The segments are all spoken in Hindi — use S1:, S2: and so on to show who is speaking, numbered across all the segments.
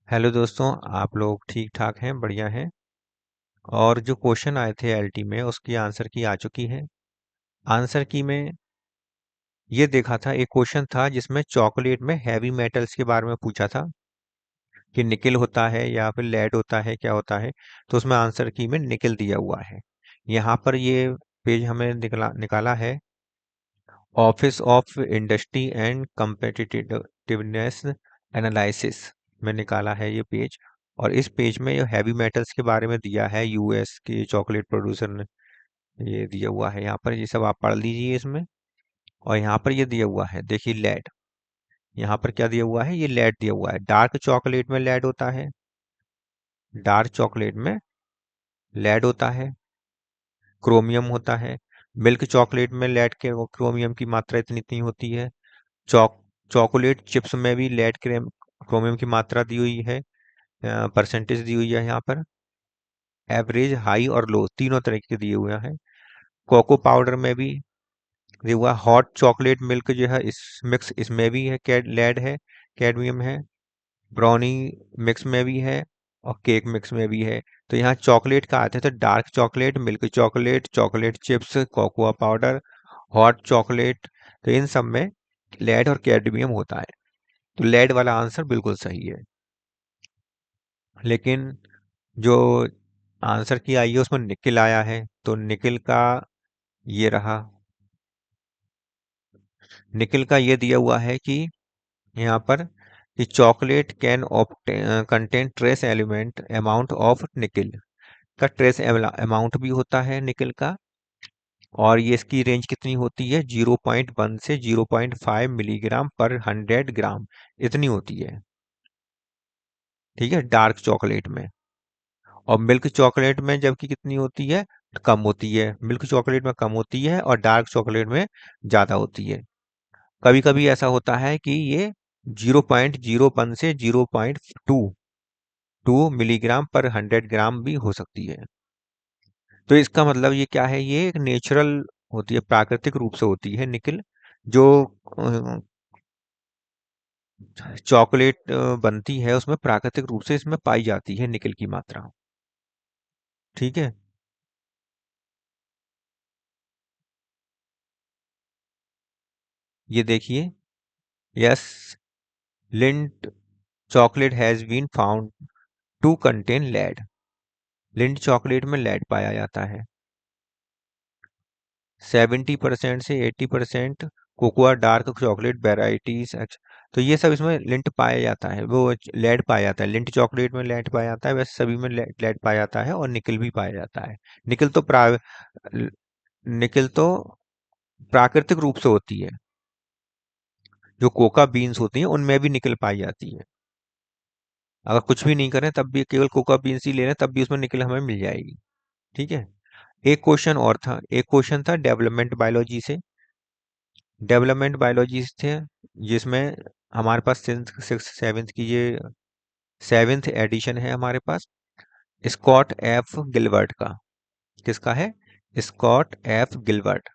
S1: हेलो दोस्तों। आप लोग ठीक ठाक हैं? बढ़िया हैं। और जो क्वेश्चन आए थे एलटी में उसकी आंसर की आ चुकी है। आंसर की में ये देखा था, एक क्वेश्चन था जिसमें चॉकलेट में हैवी मेटल्स के बारे में पूछा था कि निकिल होता है या फिर लेड होता है, क्या होता है। तो उसमें आंसर की में निकिल दिया हुआ है। यहाँ पर ये पेज हमें निकाला है, office of industry and competitiveness analysis में निकाला है ये पेज। और इस पेज में ये हैवी मेटल्स के बारे में दिया है, यूएस के चॉकलेट प्रोड्यूसर ने ये दिया हुआ है। यहाँ पर ये सब आप पढ़ लीजिए इसमें। और यहाँ पर ये दिया हुआ है, देखिए लेड। यहाँ पर क्या दिया हुआ है, ये लेड दिया हुआ है। डार्क चॉकलेट में लेड होता है, डार्क चॉकलेट में लेड होता है। क्रोमियम होता है। मिल्क चॉकलेट में लेड के क्रोमियम की मात्रा इतनी इतनी होती है। चॉक चॉकलेट चिप्स में भी लेड क्रोमियम की मात्रा दी हुई है, परसेंटेज दी हुई है यहाँ पर। एवरेज, हाई और लो तीनों तरह के दिए हुए हैं। कोको पाउडर में भी दिया हुआ। हॉट चॉकलेट मिल्क जो है इस मिक्स, इसमें भी है लेड है, कैडमियम है। ब्राउनी मिक्स में भी है और केक मिक्स में भी है। तो यहाँ चॉकलेट का आते हैं तो dark chocolate, milk chocolate, chocolate chips, cocoa powder, hot chocolate. तो इन सब में लेड और कैडमियम होता है। तो लेड वाला आंसर बिल्कुल सही है। लेकिन जो आंसर की आई है उसमें निकिल आया है, तो निकिल का ये रहा। निकिल का ये दिया हुआ है कि यहाँ पर कि chocolate can contain trace element amount of nickel का ट्रेस अमाउंट भी होता है निकिल का। और ये इसकी रेंज कितनी होती है, 0.1 से 0.5 मिलीग्राम पर 100 ग्राम इतनी होती है। ठीक है, डार्क चॉकलेट में। और मिल्क चॉकलेट में जबकि कितनी होती है, कम होती है। मिल्क चॉकलेट में कम होती है और डार्क चॉकलेट में ज़्यादा होती है। कभी कभी ऐसा होता है कि ये 0.01 से 0.2 मिलीग्राम पर 100 ग्राम भी हो सकती है। तो इसका मतलब ये क्या है, ये एक नेचुरल होती है, प्राकृतिक रूप से होती है निकिल। जो चॉकलेट बनती है उसमें प्राकृतिक रूप से इसमें पाई जाती है निकिल की मात्रा। ठीक है। ये देखिए, yes, Lindt chocolate has been found to contain lead. Lindt chocolate में लेड पाया जाता है। 70% से 80% कोकोआ डार्क चॉकलेट वेराइटीज। तो ये सब इसमें लिंट पाया जाता है, वो लेड पाया जाता है। लिंट चॉकलेट में लेड पाया जाता है, वैसे सभी में लेड पाया जाता है। और निकल भी पाया जाता है। निकल तो निकल तो प्राकृतिक रूप से होती है। जो कोका बीन्स होती हैं उनमें भी निकल पाई जाती है। अगर कुछ भी नहीं करें तब भी, केवल कोका बीन्स ही ले लें तब भी उसमें निकल हमें मिल जाएगी। ठीक है। एक क्वेश्चन और था, एक क्वेश्चन था डेवलपमेंट बायोलॉजी से। डेवलपमेंट बायोलॉजी थे जिसमें हमारे पास सिक्स सेवेंथ की ये सेवेंथ एडिशन है हमारे पास, स्कॉट एफ गिलबर्ट का। किसका है, स्कॉट एफ गिलबर्ट।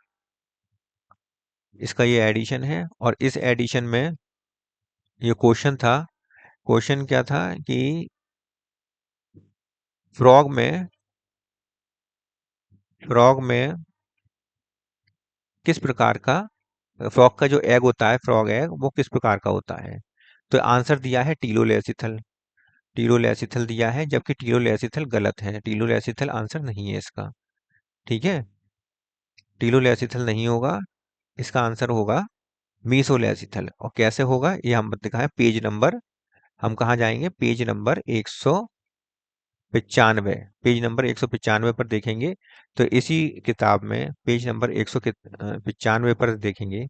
S1: इसका ये एडिशन है। और इस एडिशन में ये क्वेश्चन था। क्वेश्चन क्या था कि फ्रॉग में फ्रॉग में किस प्रकार का, फ्रॉग का जो एग होता है, फ्रॉग एग, वो किस प्रकार का होता है। तो आंसर दिया है टीलोलेसिथल। टीलोलेसिथल दिया है, जबकि टीलोलेसिथल गलत है। टीलोलेसिथल आंसर नहीं है इसका। ठीक है, टीलोलेसिथल नहीं होगा। इसका आंसर होगा मीसोलेसिथल। और कैसे होगा ये हम दिखाएं, पेज नंबर, हम कहाँ जाएंगे, पेज नंबर 195। पेज नंबर 195 पर देखेंगे। तो इसी किताब में पेज नंबर 195 पर देखेंगे।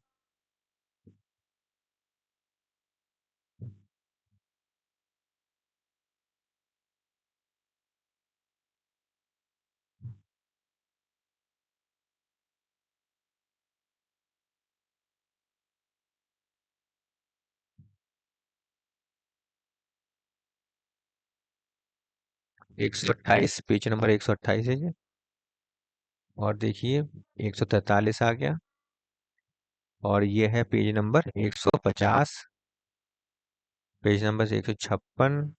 S1: 128, पेज नंबर 128 है ये। और देखिए 143 आ गया। और ये है पेज नंबर 150, पेज नंबर 156,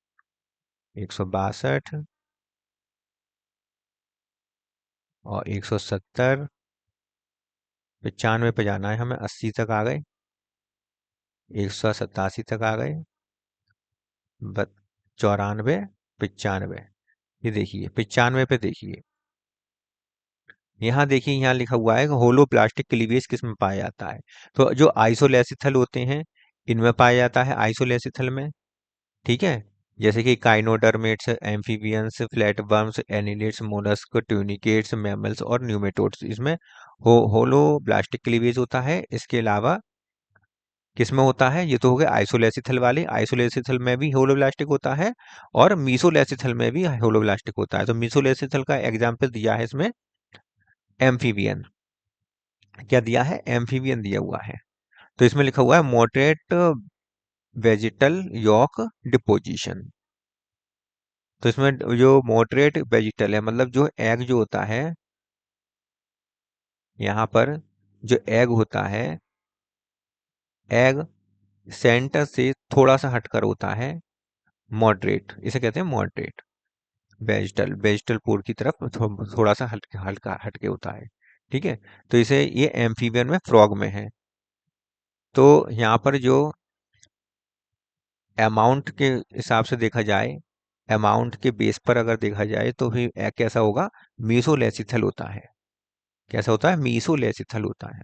S1: 162 और 170, 95 पे जाना है हमें, 80 तक आ गए, 187 तक आ गए, 94, 95। ये देखिए 95 पे देखिए, यहाँ देखिए, यहाँ लिखा हुआ है होलो प्लास्टिक क्लीवेज किस में पाया जाता है। तो जो आइसोलेसिथल होते हैं इनमें पाया जाता है, आइसोलेसिथल में। ठीक है, जैसे कि echinoderms, amphibians, flatworms, annelids, mollusc, tunicates, mammals और न्यूमेटोड्स, इसमें होलो प्लास्टिक क्लीवेज होता है। इसके अलावा किसमें होता है, ये तो हो गया आइसोलेसिथल वाले, आइसोलेसिथल में भी होलोब्लास्टिक होता है और मीसोलेसिथल में भी होलोब्लास्टिक होता है। तो मीसोलेसिथल का एग्जाम्पल दिया है इसमें एम्फीबियन, क्या दिया है, एम्फीबियन दिया हुआ है। तो इसमें लिखा हुआ है मॉडरेट वेजिटल यॉक डिपोजिशन। तो इसमें जो मॉडरेट वेजिटल है, मतलब जो एग जो होता है, यहाँ पर जो एग होता है, एग सेंटर से थोड़ा सा हटकर होता है, मॉडरेट, इसे कहते हैं मॉडरेट वेजिटल, वेजिटल पोर की तरफ थोड़ा सा हल्का हल्का हटके होता है। ठीक है, तो इसे ये एम्फीबियन में, फ्रॉग में है। तो यहाँ पर जो अमाउंट के हिसाब से देखा जाए, अमाउंट के बेस पर अगर देखा जाए तो फिर कैसा होगा, मीसोलेसिथल होता है। कैसा होता है, मीसोलेसिथल होता है।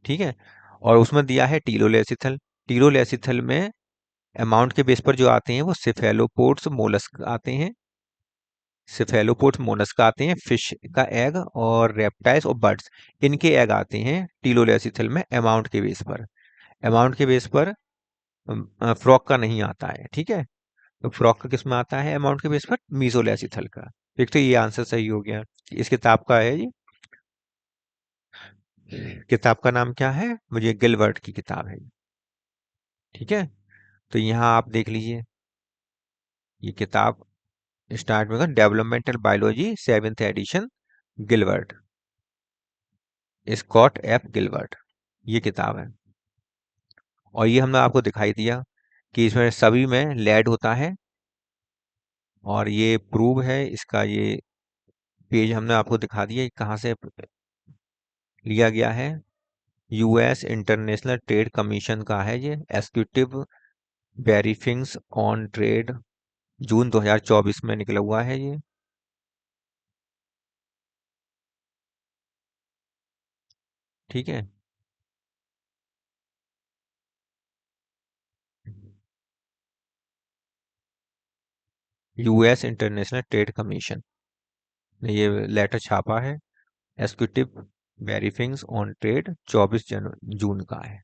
S1: ठीक है, और उसमें दिया है टीलोलेसिथल। टीलोलेसिथल में अमाउंट के बेस पर जो आते हैं वो सिफेलोपोड्स, मोलस्क आते हैं, सिफेलोपोड्स मोलस्क आते हैं, फिश का एग, और रेप्टाइल्स और बर्ड्स, इनके एग आते हैं टीलोलेसिथल में अमाउंट के बेस पर। अमाउंट के बेस पर फ्रॉक का नहीं आता है। ठीक है, तो फ्रॉक का किस में आता है, अमाउंट के बेस पर, मीजोलेसिथल का। एक तो ये आंसर सही हो गया। इस किताब का है ये, किताब का नाम क्या है, मुझे गिलबर्ट की किताब है। ठीक है, तो यहाँ आप देख लीजिए, ये किताब स्टार्ट में developmental biology 7th edition, Gilbert, Scott F Gilbert, ये किताब है। और ये हमने आपको दिखाई दिया कि इसमें सभी में लेड होता है, और ये प्रूव है इसका, ये पेज हमने आपको दिखा दिया कहाँ से लिया गया है। यूएस इंटरनेशनल ट्रेड कमीशन का है ये, एग्जीक्यूटिव ब्रीफिंग्स ऑन ट्रेड, जून 2024 में निकला हुआ है ये। ठीक है, यूएस इंटरनेशनल ट्रेड कमीशन ने ये लेटर छापा है, एग्जीक्यूटिव ब्रीफिंग्स ऑन ट्रेड 24 जून का है।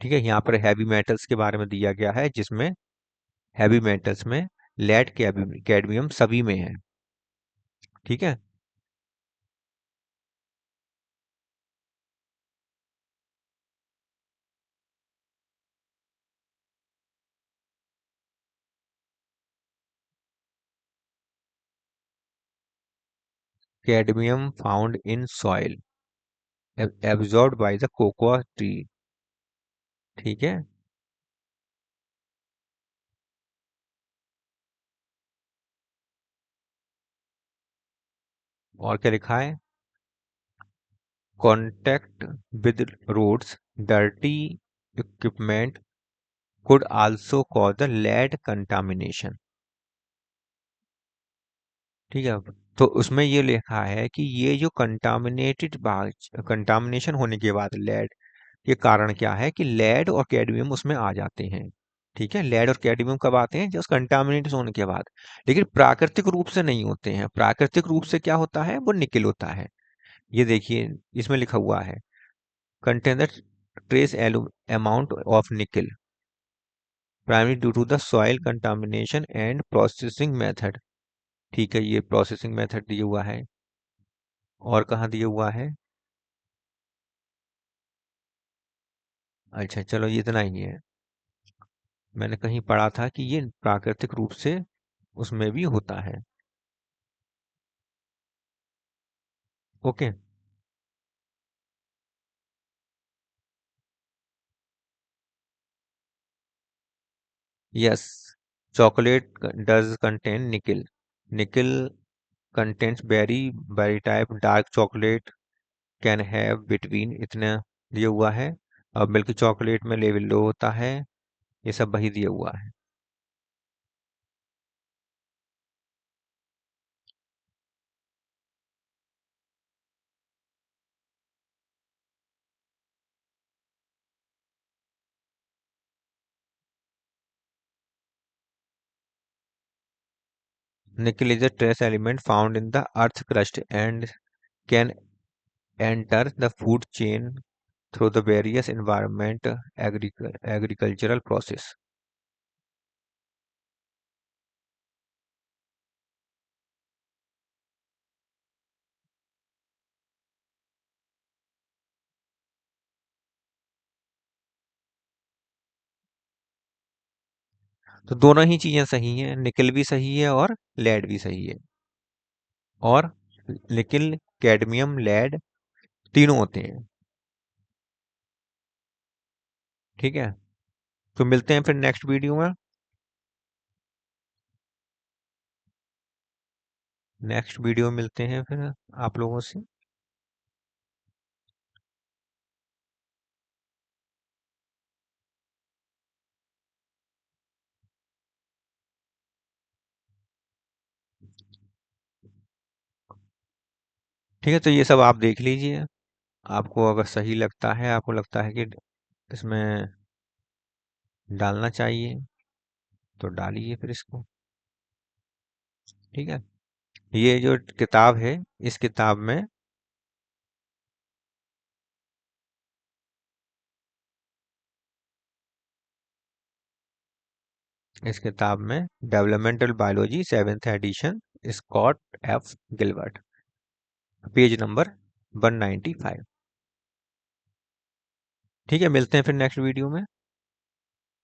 S1: ठीक है, यहाँ पर हैवी मेटल्स के बारे में दिया गया है, जिसमें हैवी मेटल्स में लेड, कैडमियम सभी में है। ठीक है, cadmium found in soil absorbed by the cocoa tree. ठीक है, और क्या लिखा है, contact with roads, dirty equipment could also cause the lead contamination। ठीक है, तो उसमें ये लिखा है कि ये जो कंटामिनेशन होने के बाद लेड के कारण क्या है, कि लेड और कैडमियम उसमें आ जाते हैं। ठीक है, लेड और कैडमियम कब आते हैं, जस्ट कंटामिनेट होने के बाद। लेकिन प्राकृतिक रूप से नहीं होते हैं, प्राकृतिक रूप से क्या होता है, वो निकल होता है। ये देखिए, इसमें लिखा हुआ है contain the trace amount of nickel primary due to the soil contamination and processing method. ठीक है, ये प्रोसेसिंग मेथड दिया हुआ है, और कहाँ दिया हुआ है, अच्छा चलो ये इतना ही है। मैंने कहीं पढ़ा था कि ये प्राकृतिक रूप से उसमें भी होता है। Okay, yes, chocolate does contain nickel. Nickel contains very type dark chocolate can have between इतना दिया हुआ है। और मिल्क चॉकलेट में लेवल लो होता है। ये सब वही दिया हुआ है। Nickel is a trace element found in the earth crust and can enter the food chain through the various agricultural process। तो दोनों ही चीजें सही हैं, निकल भी सही है और लेड भी सही है। और लेकिन कैडमियम लेड तीनों होते हैं। ठीक है, तो मिलते हैं फिर नेक्स्ट वीडियो में। नेक्स्ट वीडियो में मिलते हैं फिर आप लोगों से। ठीक है, तो ये सब आप देख लीजिए। आपको अगर सही लगता है, आपको लगता है कि इसमें डालना चाहिए, तो डालिए फिर इसको। ठीक है, ये जो किताब है, इस किताब में developmental biology 7th edition, Scott F Gilbert, page number 195। ठीक है, मिलते हैं फिर नेक्स्ट वीडियो में।